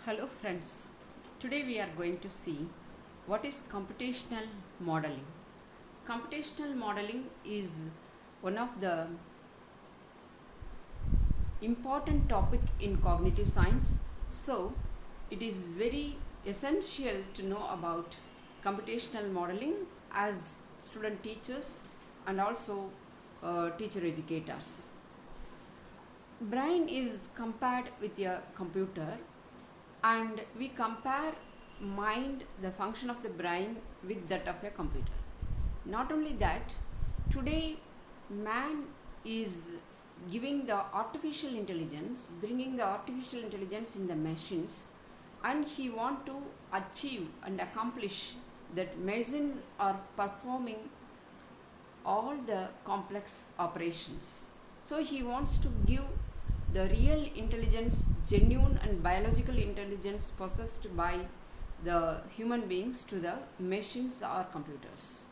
Hello friends, today we are going to see what is computational modeling. Computational modeling is one of the important topic in cognitive science, so it is very essential to know about computational modeling as student teachers and also teacher educators. Brain is compared with a computer, and we compare the function of the brain with that of a computer. Not only that, today man is giving the artificial intelligence, bringing the artificial intelligence in the machines, and he want to achieve and accomplish that machines are performing all the complex operations. So he wants to give the real intelligence, genuine and biological intelligence possessed by the human beings to the machines or computers.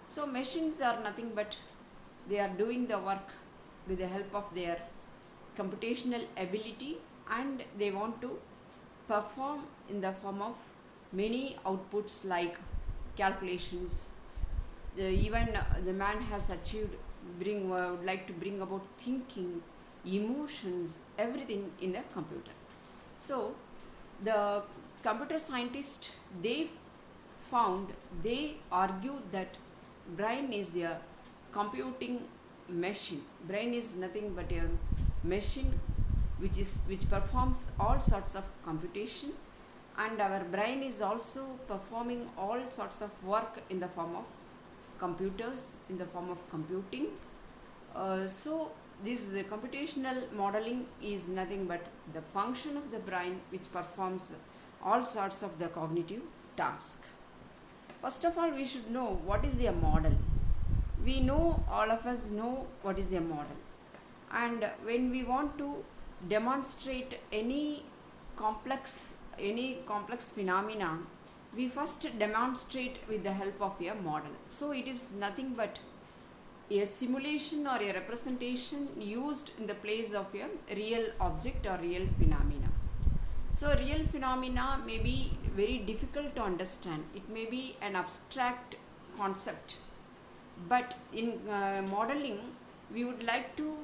So machines are nothing but they are doing the work with the help of their computational ability, and they want to perform in the form of many outputs like calculations. Even the man has achieved would like to bring about thinking, emotions, everything in the computer. So the computer scientists they argued that brain is a computing machine. Brain is nothing but a machine which performs all sorts of computation, and our brain is also performing all sorts of work in the form of computers, in the form of computing. So this computational modeling is nothing but the function of the brain which performs all sorts of the cognitive tasks. First of all, we should know what is a model. We know, all of us know what is a model, and when we want to demonstrate any complex phenomena, we first demonstrate with the help of a model. So it is nothing but a simulation or a representation used in the place of a real object or real phenomena. So real phenomena may be very difficult to understand. It may be an abstract concept, but in modeling we would like to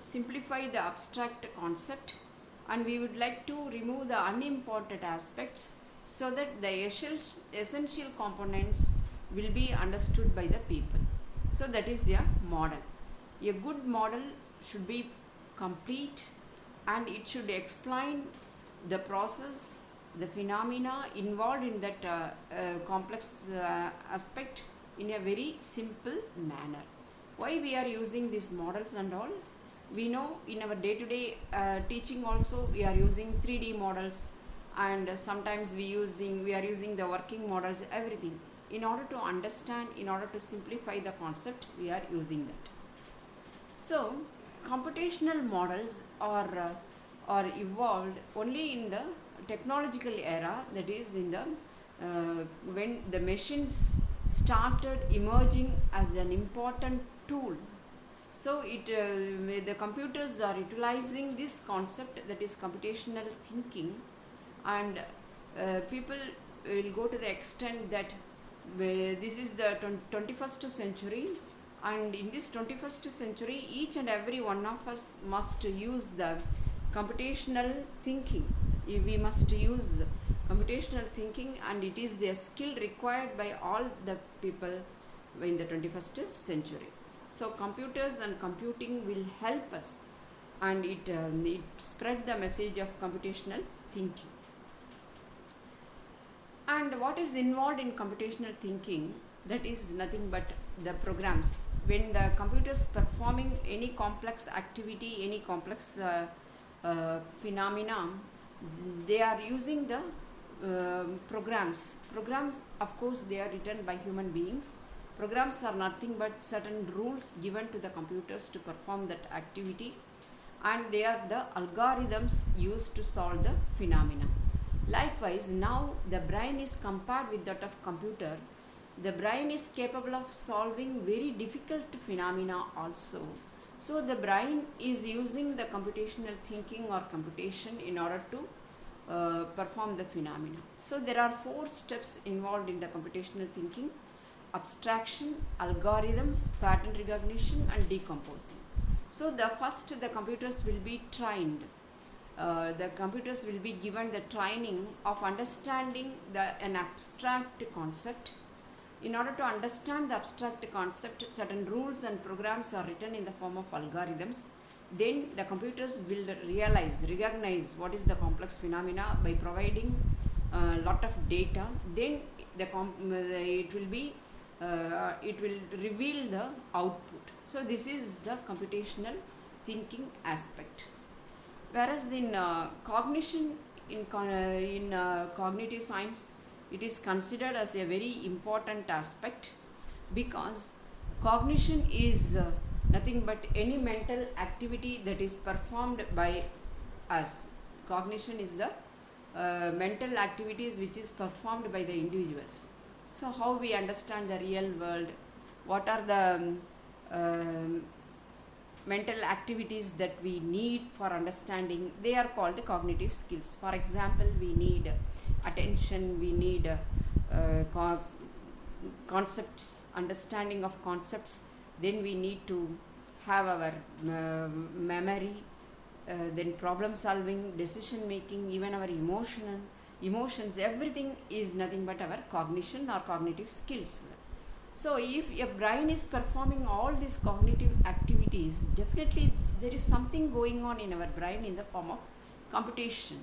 simplify the abstract concept, and we would like to remove the unimportant aspects so that the essential components will be understood by the people. So that is the model. A good model should be complete, and it should explain the process, the phenomena involved in that complex aspect in a very simple manner. Why we are using these models and all? We know in our day-to-day teaching also we are using 3D models, and sometimes we are using the working models, everything. In order to understand, in order to simplify the concept, we are using that. So computational models are evolved only in the technological era, that is in the when the machines started emerging as an important tool. So the computers are utilizing this concept, that is computational thinking, and people will go to the extent that this is the 21st century, and in this 21st century each and every one of us must use the computational thinking. We must use computational thinking, and it is a skill required by all the people in the 21st century. So computers and computing will help us, and it spread the message of computational thinking. And what is involved in computational thinking? That is nothing but the programs. When the computer is performing any complex activity, any complex phenomena, they are using the programs. Programs, of course, they are written by human beings. Programs are nothing but certain rules given to the computers to perform that activity, and they are the algorithms used to solve the phenomena. Likewise, now the brain is compared with that of computer. The brain is capable of solving very difficult phenomena also, So the brain is using the computational thinking or computation in order to perform the phenomena. So there are 4 steps involved in the computational thinking: abstraction, algorithms, pattern recognition, and decomposing. So the first, the computers will be trained. The computers will be given the training of understanding an abstract concept. In order to understand the abstract concept, certain rules and programs are written in the form of algorithms. Then the computers will recognize what is the complex phenomena by providing a lot of data. Then it will reveal the output. So this is the computational thinking aspect. Whereas in cognition, in cognitive science, it is considered as a very important aspect, because cognition is nothing but any mental activity that is performed by us. Cognition is the mental activities which is performed by the individuals. So how we understand the real world, what are the mental activities that we need for understanding, they are called cognitive skills. For example, we need attention, we need concepts, understanding of concepts, then we need to have our memory, then problem solving, decision making, even our emotions, everything is nothing but our cognition or cognitive skills. So if your brain is performing all these cognitive activities, definitely there is something going on in our brain in the form of computation.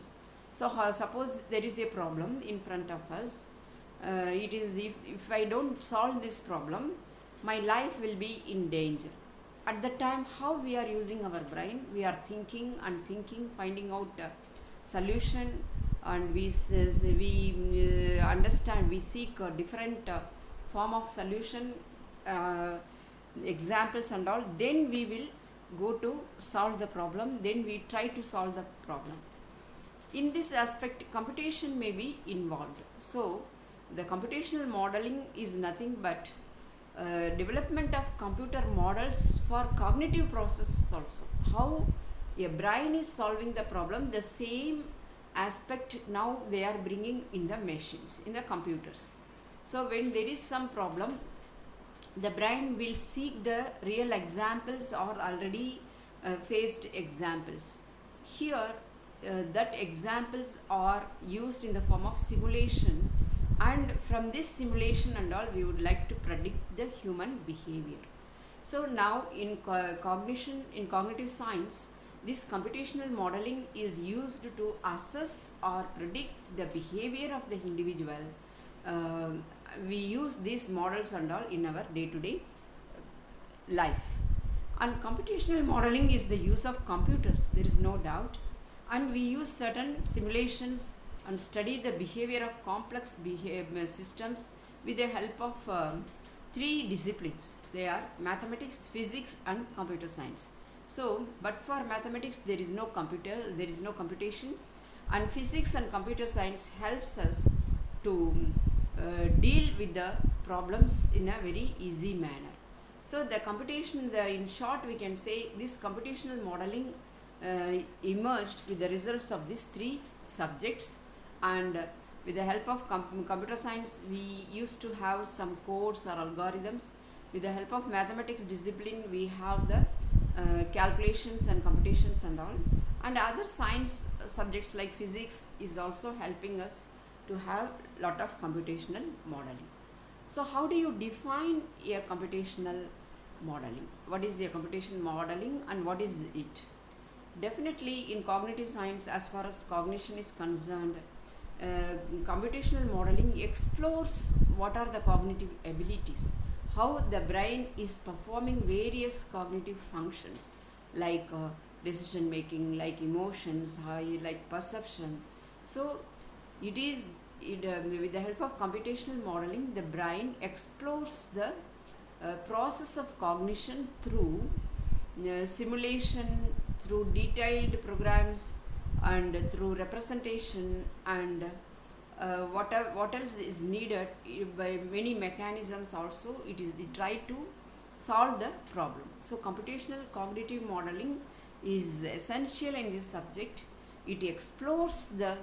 So suppose there is a problem in front of us. It is if I don't solve this problem, my life will be in danger. At the time, how we are using our brain, we are thinking, finding out a solution, and we understand, we seek a different form of solution, examples and all. Then we will go to solve the problem. Then we try to solve the problem. In this aspect, computation may be involved. So the computational modeling is nothing but development of computer models for cognitive processes also. How a brain is solving the problem, the same aspect now they are bringing in the machines, in the computers. So when there is some problem, the brain will seek the real examples or already faced examples. Here that examples are used in the form of simulation, and from this simulation and all, we would like to predict the human behavior. So now in cognition, in cognitive science, this computational modeling is used to assess or predict the behavior of the individual. We use these models and all in our day-to-day life. And computational modeling is the use of computers, there is no doubt. And we use certain simulations and study the behavior of complex systems with the help of 3 disciplines. They are mathematics, physics, and computer science. So, but for mathematics there is no computation, and physics and computer science helps us to deal with the problems in a very easy manner. So the computation, in short we can say, this computational modeling emerged with the results of these 3 subjects, and with the help of computer science we used to have some codes or algorithms. With the help of mathematics discipline we have the calculations and computations and all, and other science subjects like physics is also helping us to have lot of computational modeling. So how do you define a computational modeling? What is the computational modeling and what is it? Definitely in cognitive science, as far as cognition is concerned, computational modeling explores what are the cognitive abilities, how the brain is performing various cognitive functions like decision making, like emotions, like perception. So it is with the help of computational modeling, the brain explores the process of cognition through simulation, through detailed programs, and through representation, and what else is needed by many mechanisms also. It try to solve the problem. So computational cognitive modeling is essential in this subject. It explores the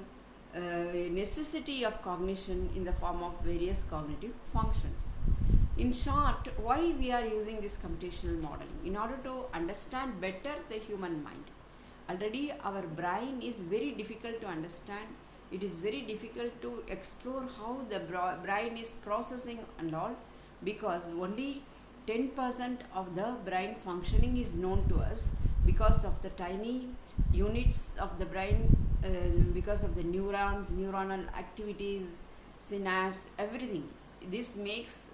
necessity of cognition in the form of various cognitive functions. In short, why we are using this computational modeling? In order to understand better the human mind. Already our brain is very difficult to understand. It is very difficult to explore how the brain is processing and all, because only 10% of the brain functioning is known to us because of the tiny units of the brain, because of the neurons, neuronal activities, synapse, everything. This makes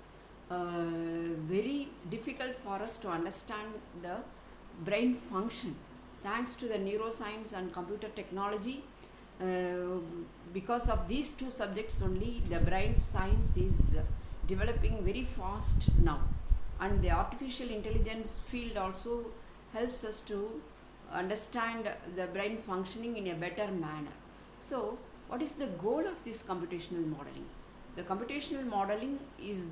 very difficult for us to understand the brain function. Thanks to the neuroscience and computer technology, because of these two subjects only, the brain science is developing very fast now, and the artificial intelligence field also helps us to understand the brain functioning in a better manner. So what is the goal of this computational modeling? The computational modeling is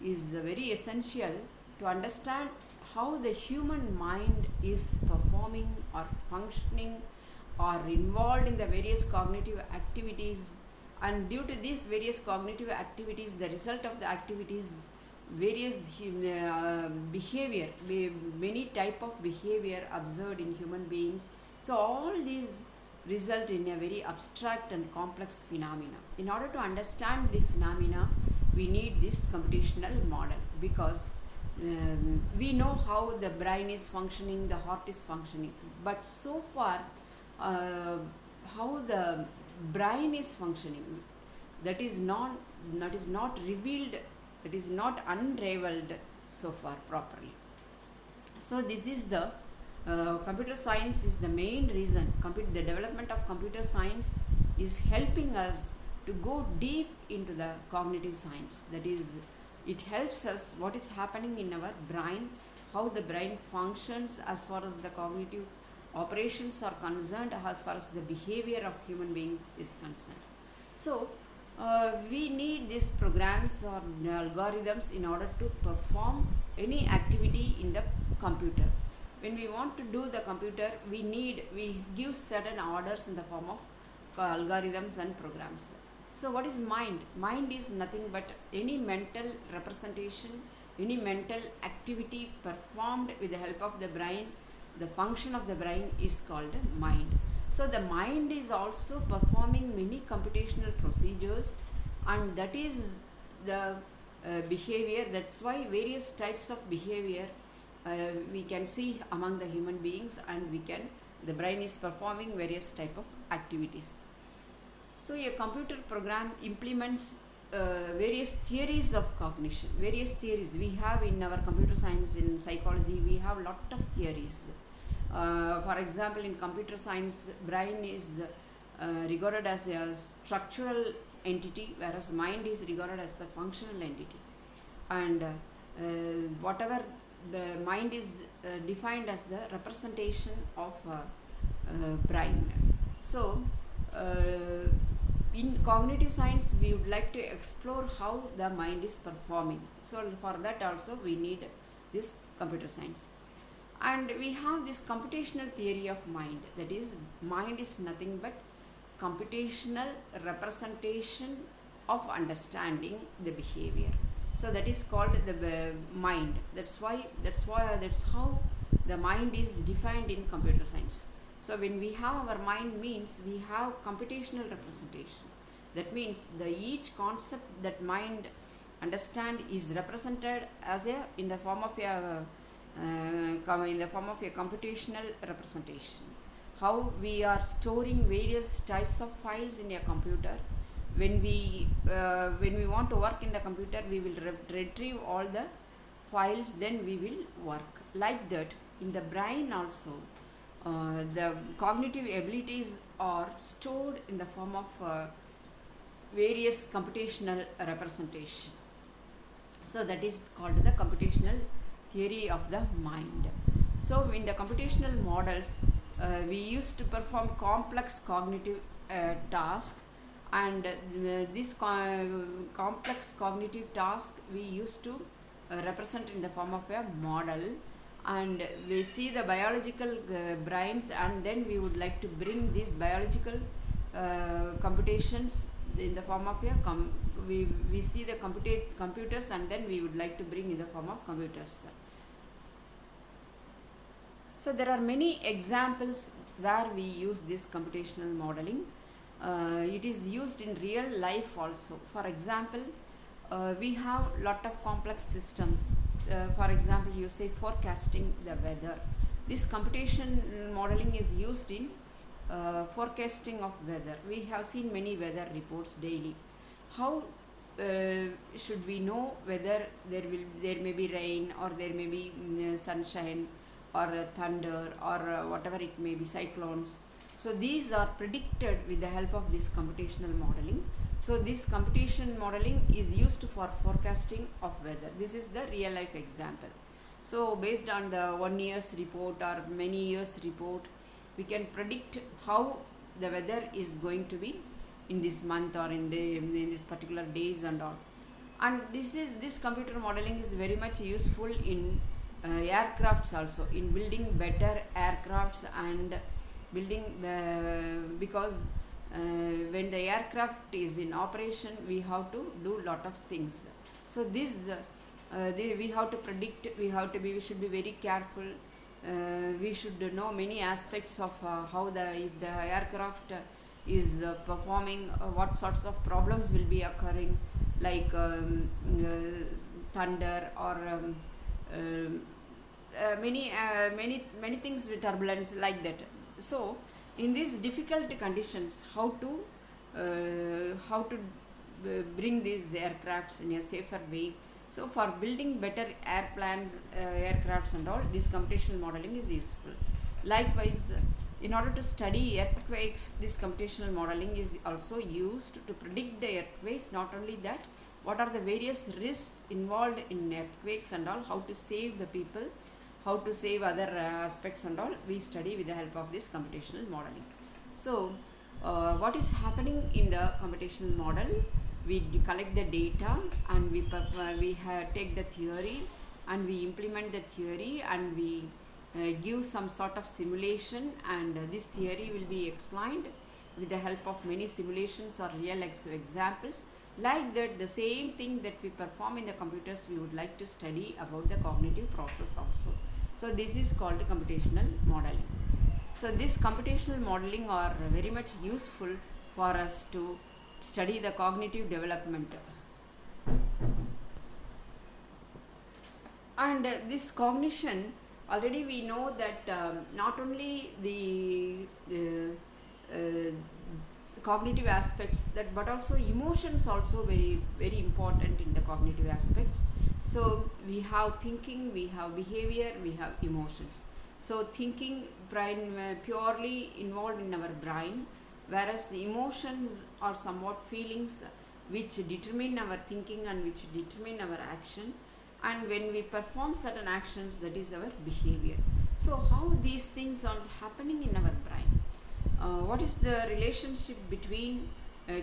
very essential to understand how the human mind is performing or functioning or involved in the various cognitive activities, and due to these various cognitive activities, the result of the activities, various behavior, many type of behavior observed in human beings. So all these result in a very abstract and complex phenomena. In order to understand the phenomena, we need this computational model, because we know how the brain is functioning, the heart is functioning, but so far how the brain is functioning, that is not revealed, that is not unraveled so far properly. So this is the computer science is the main reason. The development of computer science is helping us to go deep into the cognitive science. That is, it helps us what is happening in our brain, how the brain functions as far as the cognitive operations are concerned, as far as the behavior of human beings is concerned. So we need these programs or algorithms in order to perform any activity in the computer. When we want to do the computer, we give certain orders in the form of algorithms and programs. So what is mind? Mind is nothing but any mental representation, any mental activity performed with the help of the brain. The function of the brain is called mind. So the mind is also performing many computational procedures, and that is the behavior. That's why various types of behavior we can see among the human beings, and the brain is performing various type of activities. So a computer program implements various theories of cognition. Various theories we have in our computer science, in psychology, we have lot of theories. For example, in computer science, brain is regarded as a structural entity, whereas mind is regarded as the functional entity. And whatever the mind is defined as the representation of brain. So in cognitive science, we would like to explore how the mind is performing. So for that also we need this computer science. And we have this computational theory of mind. That is, mind is nothing but computational representation of understanding the behavior. So that is called the mind. That's how the mind is defined in computer science. So when we have our mind, means we have computational representation. That means each concept that mind understand is represented as in the form of a computational representation. How we are storing various types of files in a computer. When we want to work in the computer, we will retrieve all the files, then we will work. Like that, in the brain also, the cognitive abilities are stored in the form of various computational representation. So that is called the computational theory of the mind. So in the computational models, we used to perform complex cognitive tasks, and this complex cognitive task we used to represent in the form of a model, and we see the biological brains, and then we would like to bring these biological computations in the form of a we see the computers, and then we would like to bring in the form of computers. So there are many examples where we use this computational modeling. It is used in real life also. For example, we have lot of complex systems. For example, you say forecasting the weather. This computation modeling is used in forecasting of weather. We have seen many weather reports daily. How should we know whether there may be rain, or there may be sunshine, or thunder, or whatever it may be, cyclones? So these are predicted with the help of this computational modeling. So this computation modeling is used for forecasting of weather. This is the real life example. So based on the 1 year's report or many years report, we can predict how the weather is going to be in this month, or in this particular days and all. And this computer modeling is very much useful in aircrafts also, in building better aircrafts and building because when the aircraft is in operation, we have to do lot of things. So this we have to predict, we should be very careful. We should know many aspects of how if the aircraft is performing, what sorts of problems will be occurring, like thunder, or many things with turbulence, like that. So in these difficult conditions, how to bring these aircrafts in a safer way. So for building better airplanes, aircrafts and all, this computational modeling is useful. Likewise, in order to study earthquakes, this computational modeling is also used to predict the earthquakes. Not only that, what are the various risks involved in earthquakes and all, how to save the people, how to save other aspects and all, we study with the help of this computational modeling. So what is happening in the computational model? We collect the data, and we take the theory, and we implement the theory, and we give some sort of simulation, and this theory will be explained with the help of many simulations or real examples. Like that, the same thing that we perform in the computers, we would like to study about the cognitive process also. So this is called computational modeling. So this computational modeling are very much useful for us to study the cognitive development. And this cognition, already we know that not only the cognitive aspects, but also emotions also very important in the cognitive aspects. So we have thinking, we have behavior, we have emotions. So thinking brain purely involved in our brain, whereas emotions are somewhat feelings which determine our thinking and which determine our action. And when we perform certain actions, that is our behavior. So how these things are happening in our brain? What is the relationship between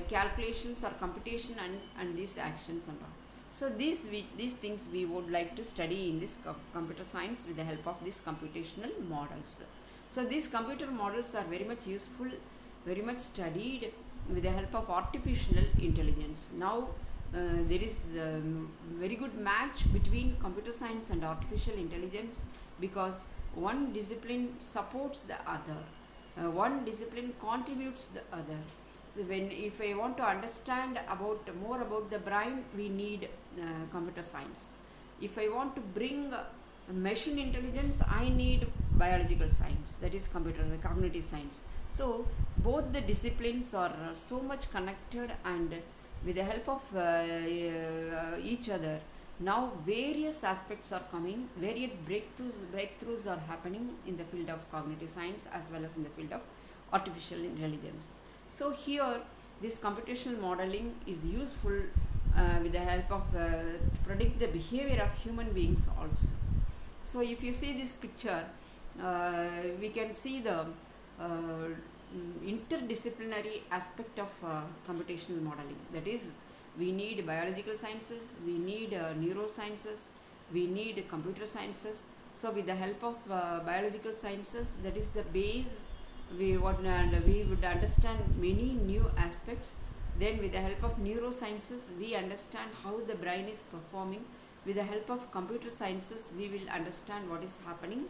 calculations or computation and these actions and all? So these things we would like to study in this computer science with the help of these computational models. So these computer models are very much useful, very much studied with the help of artificial intelligence. Now there is very good match between computer science and artificial intelligence, because one discipline supports the other, one discipline contributes the other. So if I want to understand more about the brain, we need computer science. If I want to bring machine intelligence, I need biological science, that is the cognitive science. So both the disciplines are so much connected, and with the help of each other, now various aspects are coming, various breakthroughs are happening in the field of cognitive science as well as in the field of artificial intelligence. So here this computational modeling is useful with the help of to predict the behavior of human beings also. So if you see this picture, we can see the interdisciplinary aspect of computational modeling. That is, we need biological sciences, we need neurosciences, we need computer sciences. So with the help of biological sciences, that is the base, we would understand many new aspects. Then with the help of neurosciences, we understand how the brain is performing. With the help of computer sciences, we will understand what is happening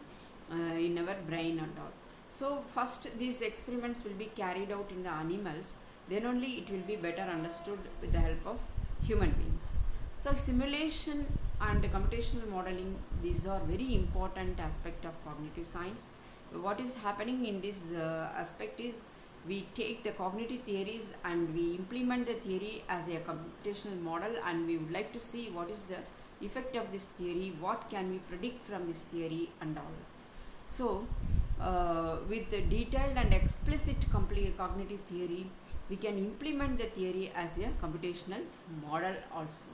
in our brain and all. So first these experiments will be carried out in the animals, then only it will be better understood with the help of human beings. So simulation and computational modeling, these are very important aspect of cognitive science. What is happening in this aspect is, we take the cognitive theories and we implement the theory as a computational model, and we would like to see what is the effect of this theory, what can we predict from this theory and all. So with the detailed and explicit complete cognitive theory, we can implement the theory as a computational model also.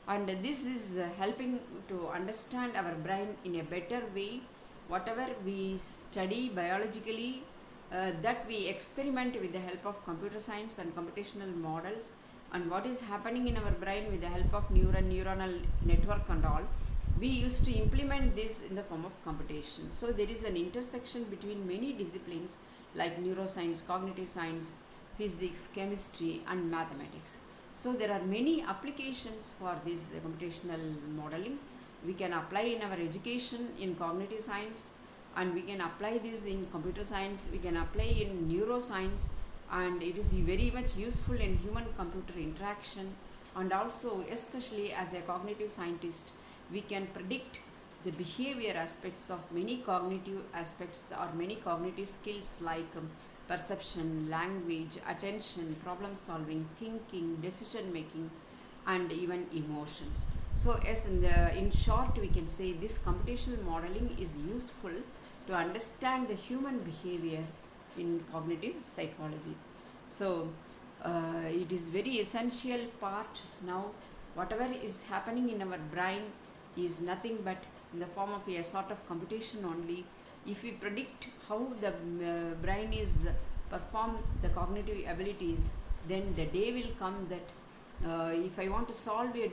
And this is helping to understand our brain in a better way. Whatever we study biologically, that we experiment with the help of computer science and computational models, and what is happening in our brain with the help of neuronal network and all, we used to implement this in the form of computation. So there is an intersection between many disciplines like neuroscience, cognitive science, physics, chemistry and mathematics. So there are many applications for this computational modeling. We can apply in our education in cognitive science, and we can apply this in computer science, we can apply in neuroscience, and it is very much useful in human computer interaction. And also, especially as a cognitive scientist, we can predict the behavior aspects of many cognitive aspects or many cognitive skills like perception, language, attention, problem solving, thinking, decision making and even emotions. So as in short, we can say this computational modeling is useful to understand the human behavior in cognitive psychology. So it is very essential part now. Whatever is happening in our brain is nothing but in the form of a sort of computation only. If we predict how the brain is perform the cognitive abilities, then the day will come that if I want to solve a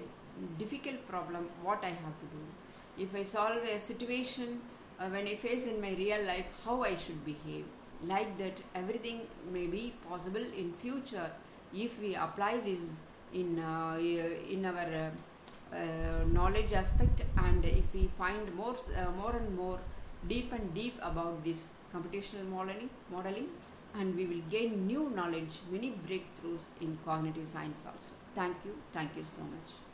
difficult problem, what I have to do. If I solve a situation when I face in my real life, how I should behave. Like that, everything may be possible in future if we apply this in our knowledge aspect, and if we find more and more deep about this computational modeling, and we will gain new knowledge, many breakthroughs in cognitive science also. Thank you so much.